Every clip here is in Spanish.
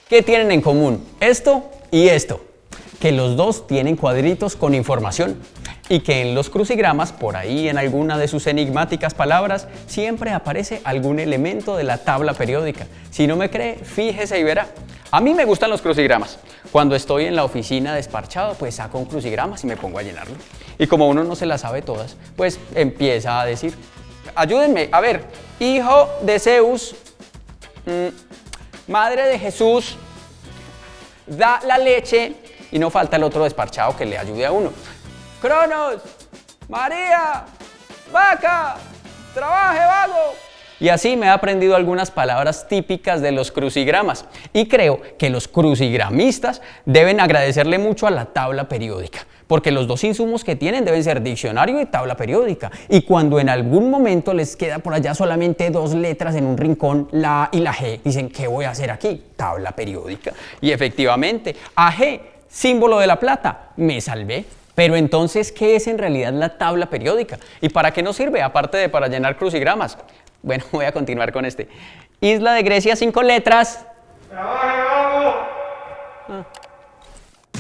¿Qué tienen en común esto y esto? Que los dos tienen cuadritos con información y que en los crucigramas, por ahí en alguna de sus enigmáticas palabras, siempre aparece algún elemento de la tabla periódica. Si no me cree, fíjese y verá. A mí me gustan los crucigramas. Cuando estoy en la oficina desparchado, pues saco un crucigrama y me pongo a llenarlo. Y como uno no se las sabe todas, pues empieza a decir, ayúdenme, a ver, hijo de Zeus, madre de Jesús, da la leche, y no falta el otro desparchado que le ayude a uno. Cronos, María, vaca, trabaje vago. Y así me he aprendido algunas palabras típicas de los crucigramas. Y creo que los crucigramistas deben agradecerle mucho a la tabla periódica, porque los dos insumos que tienen deben ser diccionario y tabla periódica. Y cuando en algún momento les queda por allá solamente dos letras en un rincón, la A y la G, dicen, ¿qué voy a hacer aquí? Tabla periódica. Y efectivamente, AG, símbolo de la plata, me salvé. Pero entonces, ¿qué es en realidad la tabla periódica? ¿Y para qué nos sirve, aparte de para llenar crucigramas? Bueno, voy a continuar con este. Isla de Grecia, 5 letras.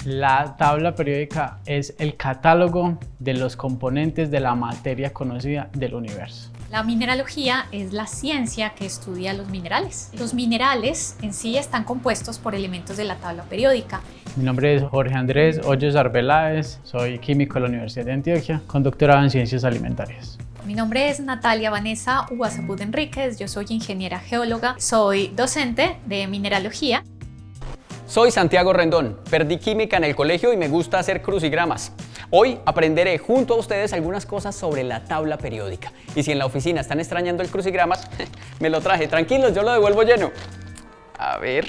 La tabla periódica es el catálogo de los componentes de la materia conocida del universo. La mineralogía es la ciencia que estudia los minerales. Los minerales en sí están compuestos por elementos de la tabla periódica. Mi nombre es Jorge Andrés Hoyos Arbeláez, soy químico de la Universidad de Antioquia, con doctorado en Ciencias Alimentarias. Mi nombre es Natalia Vanessa Uazapud Enríquez, yo soy ingeniera geóloga, soy docente de mineralogía. Soy Santiago Rendón, perdí química en el colegio y me gusta hacer crucigramas. Hoy aprenderé junto a ustedes algunas cosas sobre la tabla periódica. Y si en la oficina están extrañando el crucigramas, me lo traje. Tranquilos, yo lo devuelvo lleno. A ver.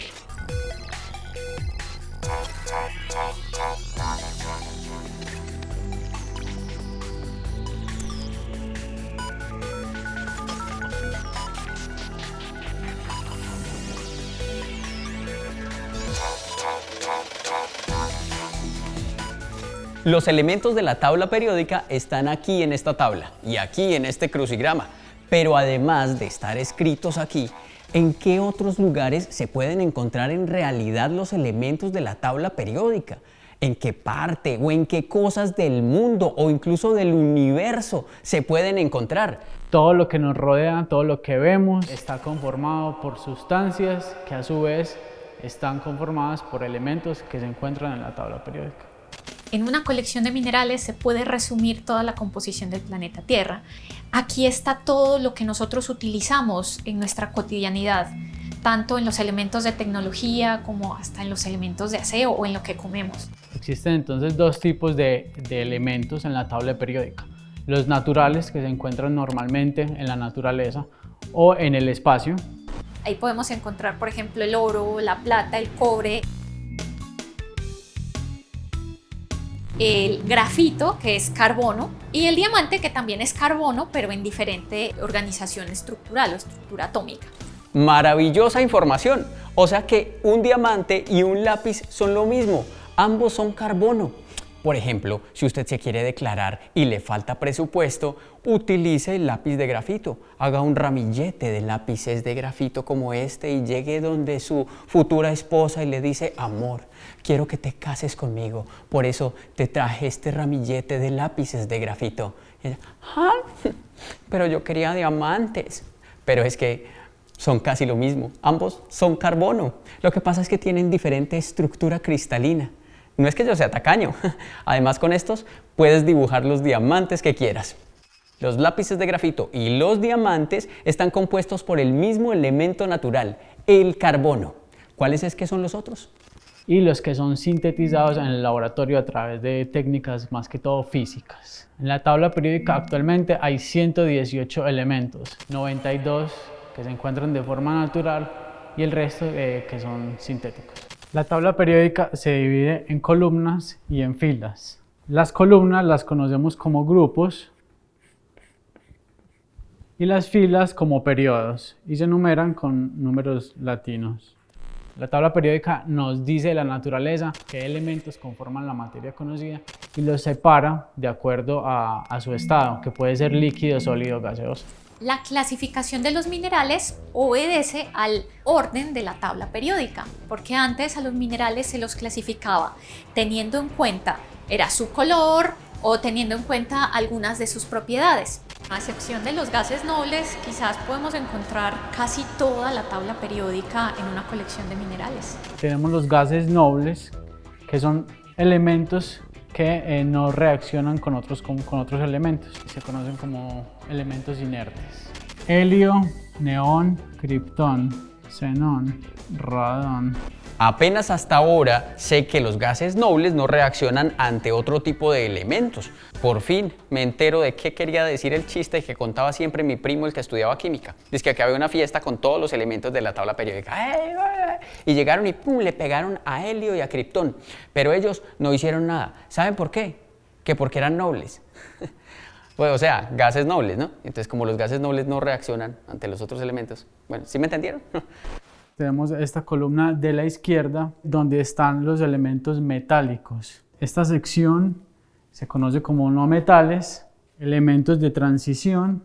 Los elementos de la tabla periódica están aquí en esta tabla y aquí en este crucigrama, pero además de estar escritos aquí, ¿en qué otros lugares se pueden encontrar en realidad los elementos de la tabla periódica? ¿En qué parte o en qué cosas del mundo o incluso del universo se pueden encontrar? Todo lo que nos rodea, todo lo que vemos, está conformado por sustancias que a su vez están conformadas por elementos que se encuentran en la tabla periódica. En una colección de minerales se puede resumir toda la composición del planeta Tierra. Aquí está todo lo que nosotros utilizamos en nuestra cotidianidad, tanto en los elementos de tecnología como hasta en los elementos de aseo o en lo que comemos. Existen entonces dos tipos de elementos en la tabla periódica. Los naturales, que se encuentran normalmente en la naturaleza o en el espacio. Ahí podemos encontrar, por ejemplo, el oro, la plata, el cobre, el grafito, que es carbono, y el diamante, que también es carbono, pero en diferente organización estructural o estructura atómica. Maravillosa información. O sea que un diamante y un lápiz son lo mismo. Ambos son carbono. Por ejemplo, si usted se quiere declarar y le falta presupuesto, utilice el lápiz de grafito. Haga un ramillete de lápices de grafito como este y llegue donde su futura esposa y le dice: amor, quiero que te cases conmigo, por eso te traje este ramillete de lápices de grafito. Y ella: ah, pero yo quería diamantes. Pero es que son casi lo mismo, ambos son carbono. Lo que pasa es que tienen diferente estructura cristalina. No es que yo sea tacaño. Además, con estos puedes dibujar los diamantes que quieras. Los lápices de grafito y los diamantes están compuestos por el mismo elemento natural, el carbono. ¿Cuáles es que son los otros? Y los que son sintetizados en el laboratorio a través de técnicas más que todo físicas. En la tabla periódica actualmente hay 118 elementos, 92 que se encuentran de forma natural y el resto que son sintéticos. La tabla periódica se divide en columnas y en filas. Las columnas las conocemos como grupos y las filas como periodos y se numeran con números latinos. La tabla periódica nos dice de la naturaleza qué elementos conforman la materia conocida y los separa de acuerdo a su estado, que puede ser líquido, sólido, gaseoso. La clasificación de los minerales obedece al orden de la tabla periódica, porque antes a los minerales se los clasificaba teniendo en cuenta era su color o teniendo en cuenta algunas de sus propiedades. A excepción de los gases nobles, quizás podemos encontrar casi toda la tabla periódica en una colección de minerales. Tenemos los gases nobles, que son elementos que no reaccionan con otros elementos y se conocen como elementos inertes. Helio, neón, kriptón, xenón, radón. Apenas hasta ahora sé que los gases nobles no reaccionan ante otro tipo de elementos. Por fin me entero de qué quería decir el chiste que contaba siempre mi primo, el que estudiaba química. Dice que aquí había una fiesta con todos los elementos de la tabla periódica. Y llegaron y ¡pum!, le pegaron a helio y a kriptón. Pero ellos no hicieron nada. ¿Saben por qué? Que porque eran nobles. Pues, o sea, gases nobles, ¿no? Entonces, como los gases nobles no reaccionan ante los otros elementos. Bueno, ¿sí me entendieron? Tenemos esta columna de la izquierda donde están los elementos metálicos. Esta sección se conoce como no metales, elementos de transición.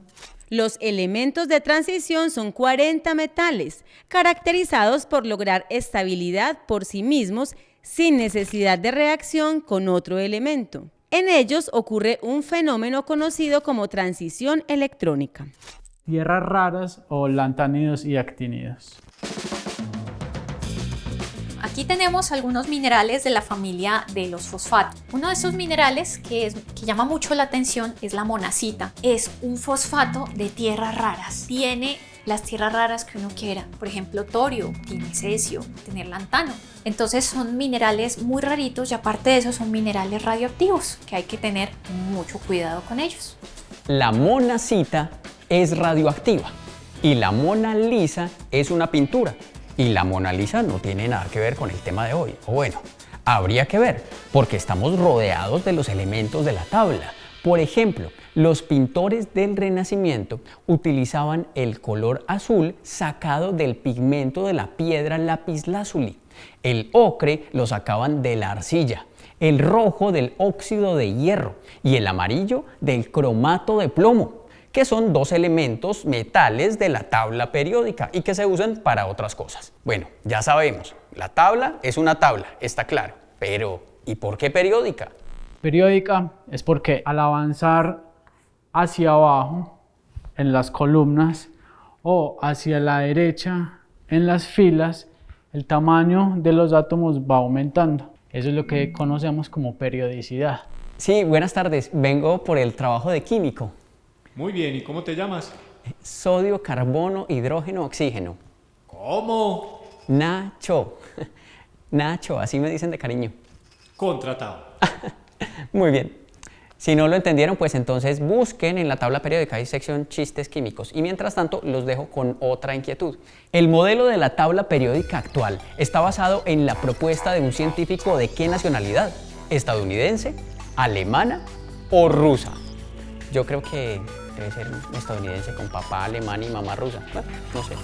Los elementos de transición son 40 metales, caracterizados por lograr estabilidad por sí mismos sin necesidad de reacción con otro elemento. En ellos ocurre un fenómeno conocido como transición electrónica. Tierras raras o lantánidos y actínidos. Aquí tenemos algunos minerales de la familia de los fosfatos. Uno de esos minerales que llama mucho la atención es la monazita. Es un fosfato de tierras raras. Tiene las tierras raras que uno quiera. Por ejemplo, torio, tiene cesio, tener lantano. Entonces son minerales muy raritos y aparte de eso son minerales radioactivos que hay que tener mucho cuidado con ellos. La monazita es radioactiva y la Mona Lisa es una pintura. Y la Mona Lisa no tiene nada que ver con el tema de hoy. O bueno, habría que ver, porque estamos rodeados de los elementos de la tabla. Por ejemplo, los pintores del Renacimiento utilizaban el color azul sacado del pigmento de la piedra lapislázuli. El ocre lo sacaban de la arcilla, el rojo del óxido de hierro y el amarillo del cromato de plomo, que son dos elementos metales de la tabla periódica y que se usan para otras cosas. Bueno, ya sabemos, la tabla es una tabla, está claro, pero ¿y por qué periódica? Periódica es porque al avanzar hacia abajo en las columnas o hacia la derecha en las filas, el tamaño de los átomos va aumentando. Eso es lo que conocemos como periodicidad. Sí, buenas tardes, vengo por el trabajo de químico. Muy bien, ¿y cómo te llamas? Sodio, carbono, hidrógeno, oxígeno. ¿Cómo? Nacho. Nacho, así me dicen de cariño. Contratado. Muy bien. Si no lo entendieron, pues entonces busquen en la tabla periódica, hay sección chistes químicos. Y mientras tanto, los dejo con otra inquietud. El modelo de la tabla periódica actual está basado en la propuesta de un científico de ¿qué nacionalidad? ¿Estadounidense, alemana o rusa? Yo creo que debe ser un estadounidense con papá alemán y mamá rusa. Bueno, no sé.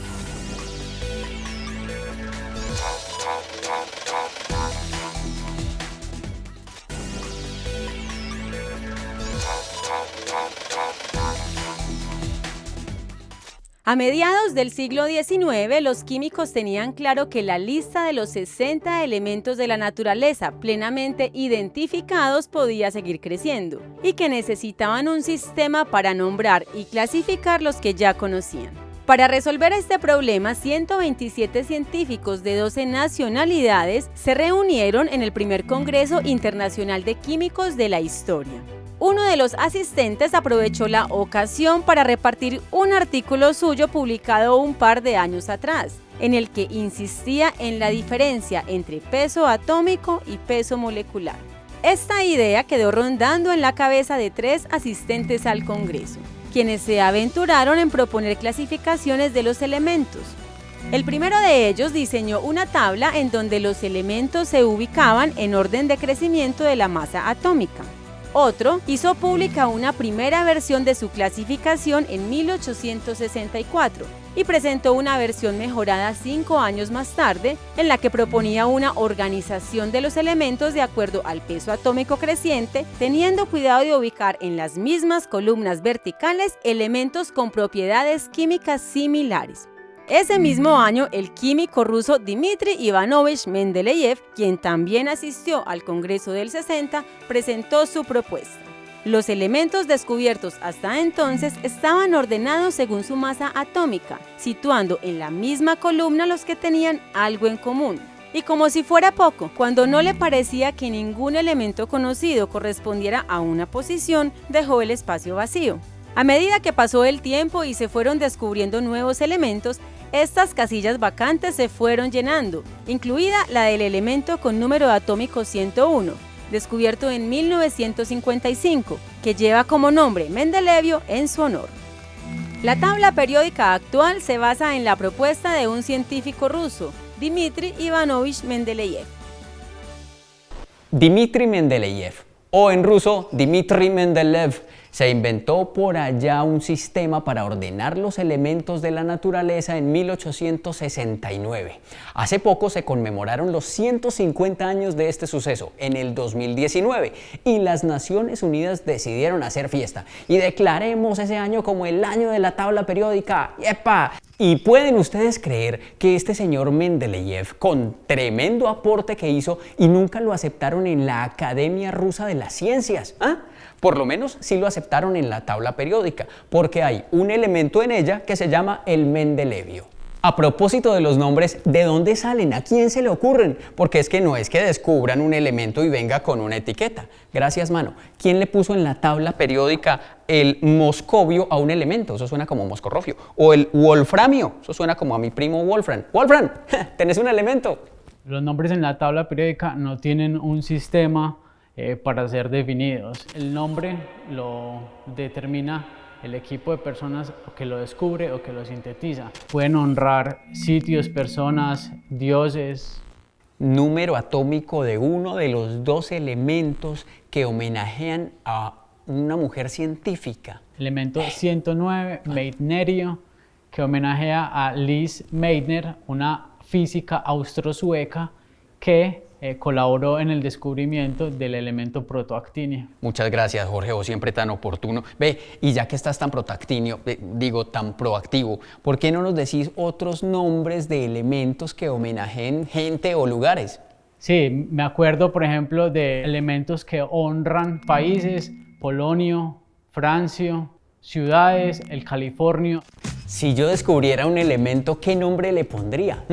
A mediados del siglo XIX, los químicos tenían claro que la lista de los 60 elementos de la naturaleza plenamente identificados podía seguir creciendo y que necesitaban un sistema para nombrar y clasificar los que ya conocían. Para resolver este problema, 127 científicos de 12 nacionalidades se reunieron en el primer Congreso Internacional de Químicos de la historia. Uno de los asistentes aprovechó la ocasión para repartir un artículo suyo publicado un par de años atrás, en el que insistía en la diferencia entre peso atómico y peso molecular. Esta idea quedó rondando en la cabeza de 3 asistentes al Congreso, quienes se aventuraron en proponer clasificaciones de los elementos. El primero de ellos diseñó una tabla en donde los elementos se ubicaban en orden de crecimiento de la masa atómica. Otro hizo pública una primera versión de su clasificación en 1864 y presentó una versión mejorada 5 años más tarde, en la que proponía una organización de los elementos de acuerdo al peso atómico creciente, teniendo cuidado de ubicar en las mismas columnas verticales elementos con propiedades químicas similares. Ese mismo año, el químico ruso Dmitri Ivanovich Mendeleev, quien también asistió al Congreso del 60, presentó su propuesta. Los elementos descubiertos hasta entonces estaban ordenados según su masa atómica, situando en la misma columna los que tenían algo en común. Y como si fuera poco, cuando no le parecía que ningún elemento conocido correspondiera a una posición, dejó el espacio vacío. A medida que pasó el tiempo y se fueron descubriendo nuevos elementos, estas casillas vacantes se fueron llenando, incluida la del elemento con número atómico 101, descubierto en 1955, que lleva como nombre Mendelevio en su honor. La tabla periódica actual se basa en la propuesta de un científico ruso, Dmitri Ivanovich Mendeleev. Dmitri Mendeleev, o en ruso Dmitri Mendeleev, se inventó por allá un sistema para ordenar los elementos de la naturaleza en 1869. Hace poco se conmemoraron los 150 años de este suceso, en el 2019, y las Naciones Unidas decidieron hacer fiesta. Y declaremos ese año como el año de la tabla periódica. ¡Yepa! Y pueden ustedes creer que este señor Mendeleev, con tremendo aporte que hizo, y nunca lo aceptaron en la Academia Rusa de las Ciencias, ¿ah? Por lo menos sí lo aceptaron en la tabla periódica, porque hay un elemento en ella que se llama el mendelevio. A propósito de los nombres, ¿de dónde salen? ¿A quién se le ocurren? Porque es que no es que descubran un elemento y venga con una etiqueta. Gracias, mano. ¿Quién le puso en la tabla periódica el moscovio a un elemento? Eso suena como moscorrofio. O el wolframio. Eso suena como a mi primo Wolfram. Wolfram, ¿tenés un elemento? Los nombres en la tabla periódica no tienen un sistema para ser definidos. El nombre lo determina el equipo de personas que lo descubre o que lo sintetiza. Pueden honrar sitios, personas, dioses. Número atómico de uno de los 2 elementos que homenajean a una mujer científica. Elemento 109, meitnerio, que homenajea a Lise Meitner, una física austro-sueca que colaboró en el descubrimiento del elemento protoactinio. Muchas gracias, Jorge, vos siempre tan oportuno. Ve, y ya que estás tan proactinio, tan proactivo, ¿por qué no nos decís otros nombres de elementos que homenajeen gente o lugares? Sí, me acuerdo, por ejemplo, de elementos que honran países, polonio, francio, ciudades, el californio. Si yo descubriera un elemento, ¿qué nombre le pondría?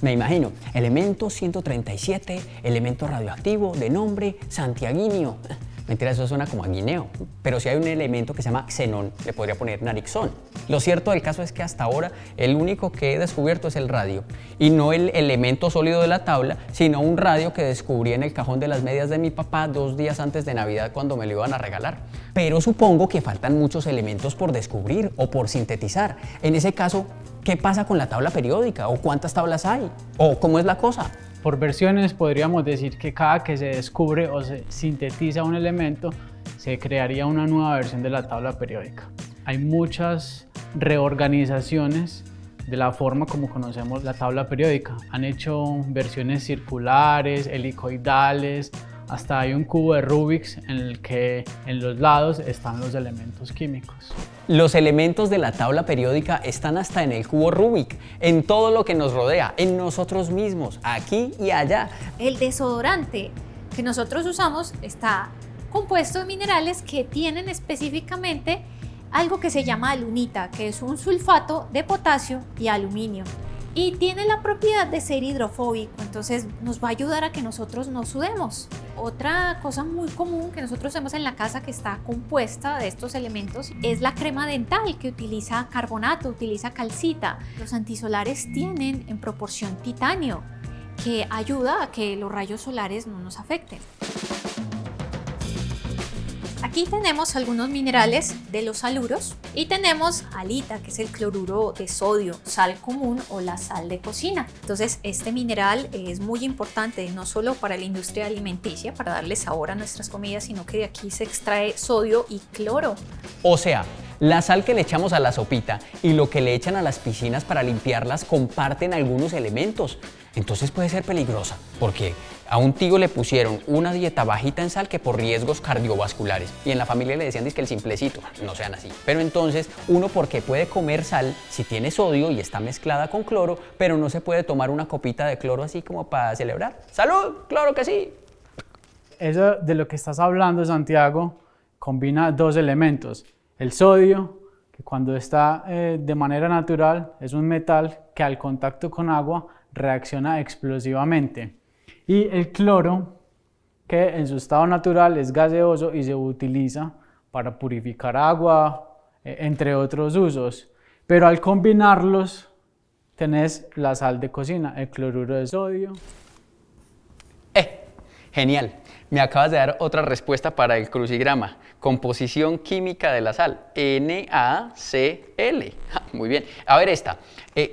Me imagino, elemento 137, elemento radioactivo de nombre santiaguinio. Mentira, eso suena como a guineo. Pero si hay un elemento que se llama xenón, le podría poner narixón. Lo cierto del caso es que hasta ahora el único que he descubierto es el radio. Y no el elemento sólido de la tabla, sino un radio que descubrí en el cajón de las medias de mi papá 2 días antes de Navidad cuando me lo iban a regalar. Pero supongo que faltan muchos elementos por descubrir o por sintetizar. En ese caso, ¿qué pasa con la tabla periódica? ¿O cuántas tablas hay? ¿O cómo es la cosa? Por versiones podríamos decir que cada que se descubre o se sintetiza un elemento, se crearía una nueva versión de la tabla periódica. Hay muchas reorganizaciones de la forma como conocemos la tabla periódica. Han hecho versiones circulares, helicoidales, hasta hay un cubo de Rubik en el que en los lados están los elementos químicos. Los elementos de la tabla periódica están hasta en el cubo Rubik, en todo lo que nos rodea, en nosotros mismos, aquí y allá. El desodorante que nosotros usamos está compuesto de minerales que tienen específicamente algo que se llama alunita, que es un sulfato de potasio y aluminio. Y tiene la propiedad de ser hidrofóbico, entonces nos va a ayudar a que nosotros no sudemos. Otra cosa muy común que nosotros tenemos en la casa que está compuesta de estos elementos es la crema dental, que utiliza carbonato, utiliza calcita. Los antisolares tienen en proporción titanio, que ayuda a que los rayos solares no nos afecten. Aquí tenemos algunos minerales de los haluros y tenemos halita, que es el cloruro de sodio, sal común o la sal de cocina. Entonces este mineral es muy importante no solo para la industria alimenticia, para darle sabor a nuestras comidas, sino que de aquí se extrae sodio y cloro. O sea, La sal que le echamos a la sopita y lo que le echan a las piscinas para limpiarlas comparten algunos elementos. Entonces puede ser peligrosa, porque a un tío le pusieron una dieta bajita en sal que por riesgos cardiovasculares. Y en la familia le decían que el simplecito, no sean así. Pero entonces, uno porque puede comer sal si tiene sodio y está mezclada con cloro, pero no se puede tomar una copita de cloro así como para celebrar. ¡Salud! ¡Claro que sí! Eso de lo que estás hablando, Santiago, combina dos elementos. El sodio, que cuando está de manera natural es un metal que al contacto con agua reacciona explosivamente. Y el cloro, que en su estado natural es gaseoso y se utiliza para purificar agua, entre otros usos. Pero al combinarlos, tenés la sal de cocina, el cloruro de sodio. Genial. Me acabas de dar otra respuesta para el crucigrama. Composición química de la sal, NaCl. Muy bien. A ver esta.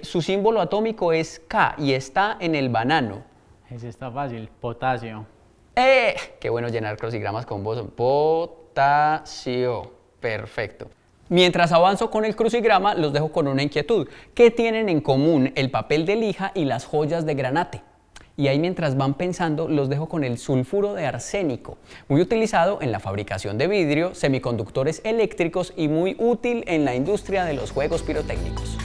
Su símbolo atómico es K y está en el banano. Ese está fácil, potasio. Qué bueno llenar crucigramas con vos. Potasio. Perfecto. Mientras avanzo con el crucigrama, los dejo con una inquietud. ¿Qué tienen en común el papel de lija y las joyas de granate? Y ahí mientras van pensando, los dejo con el sulfuro de arsénico, muy utilizado en la fabricación de vidrio, semiconductores eléctricos y muy útil en la industria de los juegos pirotécnicos.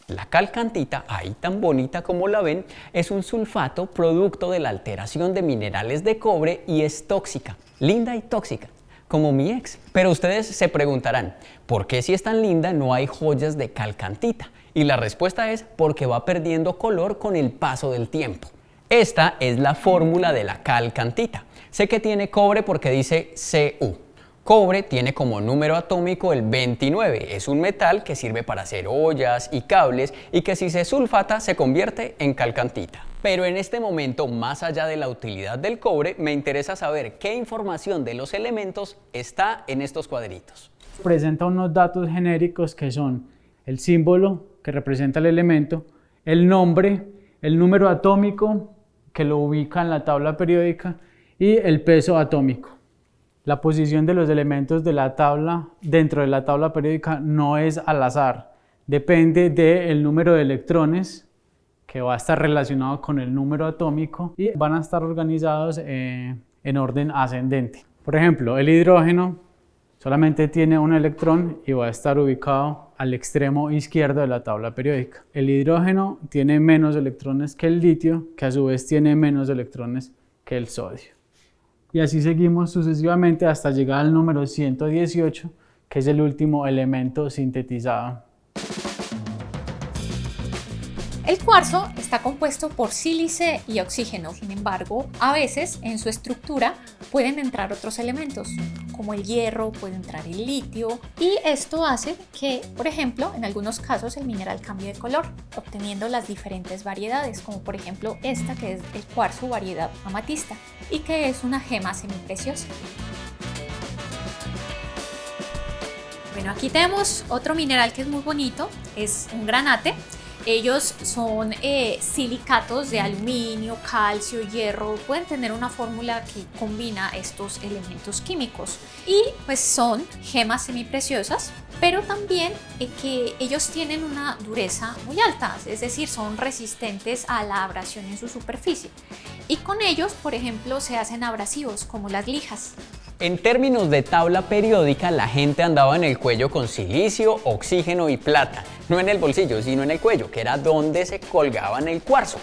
La calcantita, ahí tan bonita como la ven, es un sulfato producto de la alteración de minerales de cobre y es tóxica, linda y tóxica, como mi ex. Pero ustedes se preguntarán, ¿por qué si es tan linda no hay joyas de calcantita? Y la respuesta es porque va perdiendo color con el paso del tiempo. Esta es la fórmula de la calcantita. Sé que tiene cobre porque dice Cu. Cobre tiene como número atómico el 29, es un metal que sirve para hacer ollas y cables y que si se sulfata se convierte en calcantita. Pero en este momento, más allá de la utilidad del cobre, me interesa saber qué información de los elementos está en estos cuadritos. Presenta unos datos genéricos que son el símbolo que representa el elemento, el nombre, el número atómico que lo ubica en la tabla periódica y el peso atómico. La posición de los elementos de la tabla dentro de la tabla periódica no es al azar, depende del número de electrones que va a estar relacionado con el número atómico y van a estar organizados en orden ascendente. Por ejemplo, el hidrógeno solamente tiene un electrón y va a estar ubicado al extremo izquierdo de la tabla periódica. El hidrógeno tiene menos electrones que el litio, que a su vez tiene menos electrones que el sodio. Y así seguimos sucesivamente hasta llegar al número 118, que es el último elemento sintetizado. El cuarzo está compuesto por sílice y oxígeno. Sin embargo, a veces en su estructura pueden entrar otros elementos, como el hierro, puede entrar el litio, y esto hace que, por ejemplo, en algunos casos el mineral cambie de color, obteniendo las diferentes variedades, como por ejemplo esta que es el cuarzo variedad amatista y que es una gema semipreciosa. Bueno, aquí tenemos otro mineral que es muy bonito, es un granate. Ellos son silicatos de aluminio, calcio, hierro, pueden tener una fórmula que combina estos elementos químicos y pues son gemas semipreciosas, pero también que ellos tienen una dureza muy alta, es decir, son resistentes a la abrasión en su superficie y con ellos, por ejemplo, se hacen abrasivos como las lijas. En términos de tabla periódica, la gente andaba en el cuello con silicio, oxígeno y plata. No en el bolsillo, sino en el cuello, que era donde se colgaban el cuarzo.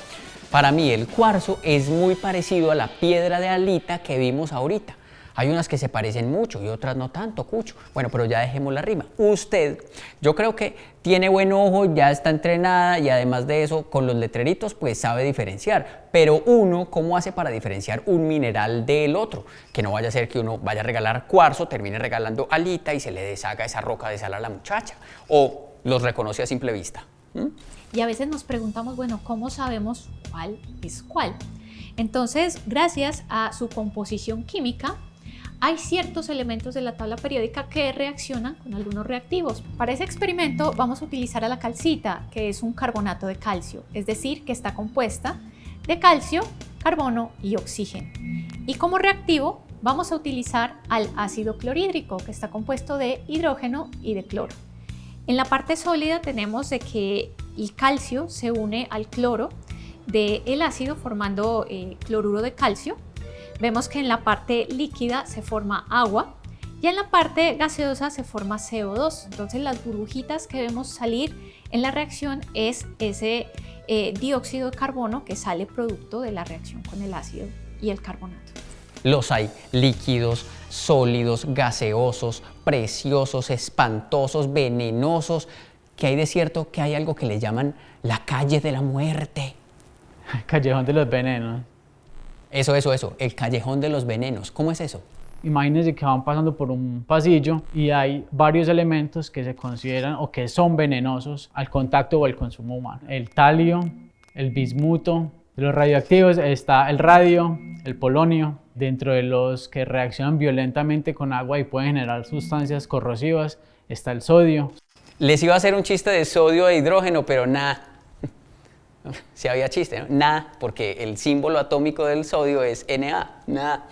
Para mí, el cuarzo es muy parecido a la piedra de halita que vimos ahorita. Hay unas que se parecen mucho y otras no tanto, Cucho. Bueno, pero ya dejemos la rima. Usted, yo creo que tiene buen ojo, ya está entrenada y además de eso, con los letreritos, pues sabe diferenciar. Pero uno, ¿cómo hace para diferenciar un mineral del otro? Que no vaya a ser que uno vaya a regalar cuarzo, termine regalando halita y se le deshaga esa roca de sal a la muchacha. O los reconoce a simple vista. Y a veces nos preguntamos, bueno, ¿cómo sabemos cuál es cuál? Entonces, gracias a su composición química, hay ciertos elementos de la tabla periódica que reaccionan con algunos reactivos. Para ese experimento vamos a utilizar a la calcita, que es un carbonato de calcio, es decir, que está compuesta de calcio, carbono y oxígeno. Y como reactivo vamos a utilizar al ácido clorhídrico, que está compuesto de hidrógeno y de cloro. En la parte sólida tenemos de que el calcio se une al cloro del ácido formando cloruro de calcio. Vemos que en la parte líquida se forma agua y en la parte gaseosa se forma CO2. Entonces las burbujitas que vemos salir en la reacción es ese dióxido de carbono que sale producto de la reacción con el ácido y el carbonato. Los hay líquidos, sólidos, gaseosos, preciosos, espantosos, venenosos. ¿Qué hay de cierto? Que hay algo que le llaman la calle de la muerte. Callejón de los venenos. Eso, el callejón de los venenos. ¿Cómo es eso? Imagínense que van pasando por un pasillo y hay varios elementos que se consideran o que son venenosos al contacto o al consumo humano. El talio, el bismuto. De los radioactivos está el radio, el polonio, dentro de los que reaccionan violentamente con agua y pueden generar sustancias corrosivas, está el sodio. Les iba a hacer un chiste de sodio e hidrógeno, pero nada. Si había chiste, ¿no? Nada, porque el símbolo atómico del sodio es Na, nada.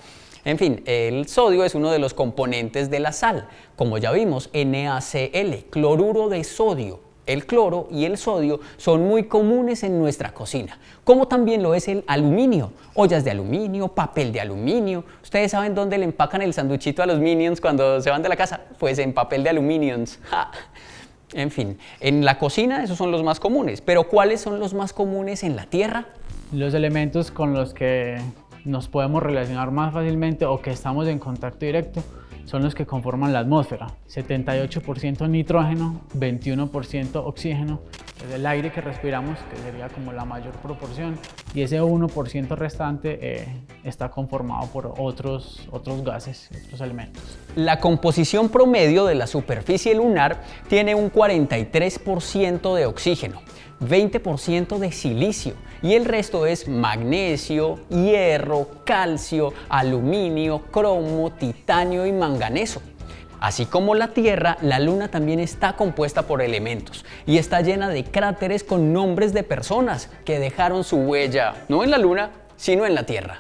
En fin, el sodio es uno de los componentes de la sal. Como ya vimos, NaCl, cloruro de sodio. El cloro y el sodio son muy comunes en nuestra cocina, como también lo es el aluminio, ollas de aluminio, papel de aluminio. ¿Ustedes saben dónde le empacan el sanduchito a los Minions cuando se van de la casa? Pues en papel de aluminions. ¡Ja! En fin, en la cocina esos son los más comunes, pero ¿cuáles son los más comunes en la Tierra? Los elementos con los que nos podemos relacionar más fácilmente o que estamos en contacto directo son los que conforman la atmósfera. 78% nitrógeno, 21% oxígeno, es el aire que respiramos, que sería como la mayor proporción, y ese 1% restante está conformado por otros gases, otros elementos. La composición promedio de la superficie lunar tiene un 43% de oxígeno, 20% de silicio y el resto es magnesio, hierro, calcio, aluminio, cromo, titanio y manganeso. Así como la Tierra, la Luna también está compuesta por elementos y está llena de cráteres con nombres de personas que dejaron su huella, no en la Luna, sino en la Tierra.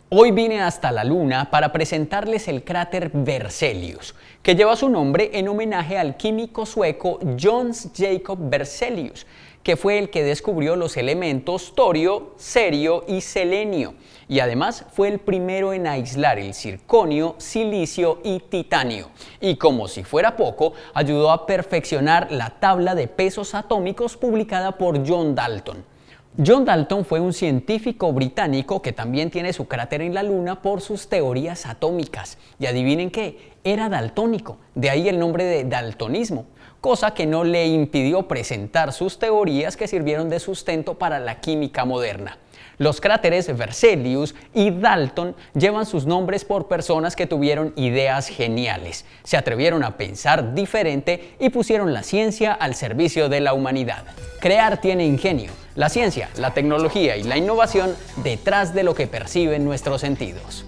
Hoy vine hasta la Luna para presentarles el cráter Berzelius, que lleva su nombre en homenaje al químico sueco Jöns Jacob Berzelius, que fue el que descubrió los elementos torio, cerio y selenio, y además fue el primero en aislar el circonio, silicio y titanio. Y como si fuera poco, ayudó a perfeccionar la tabla de pesos atómicos publicada por John Dalton. John Dalton fue un científico británico que también tiene su cráter en la Luna por sus teorías atómicas. Y adivinen qué, era daltónico, de ahí el nombre de daltonismo, cosa que no le impidió presentar sus teorías que sirvieron de sustento para la química moderna. Los cráteres Berzelius y Dalton llevan sus nombres por personas que tuvieron ideas geniales, se atrevieron a pensar diferente y pusieron la ciencia al servicio de la humanidad. Crear tiene ingenio, la ciencia, la tecnología y la innovación detrás de lo que perciben nuestros sentidos.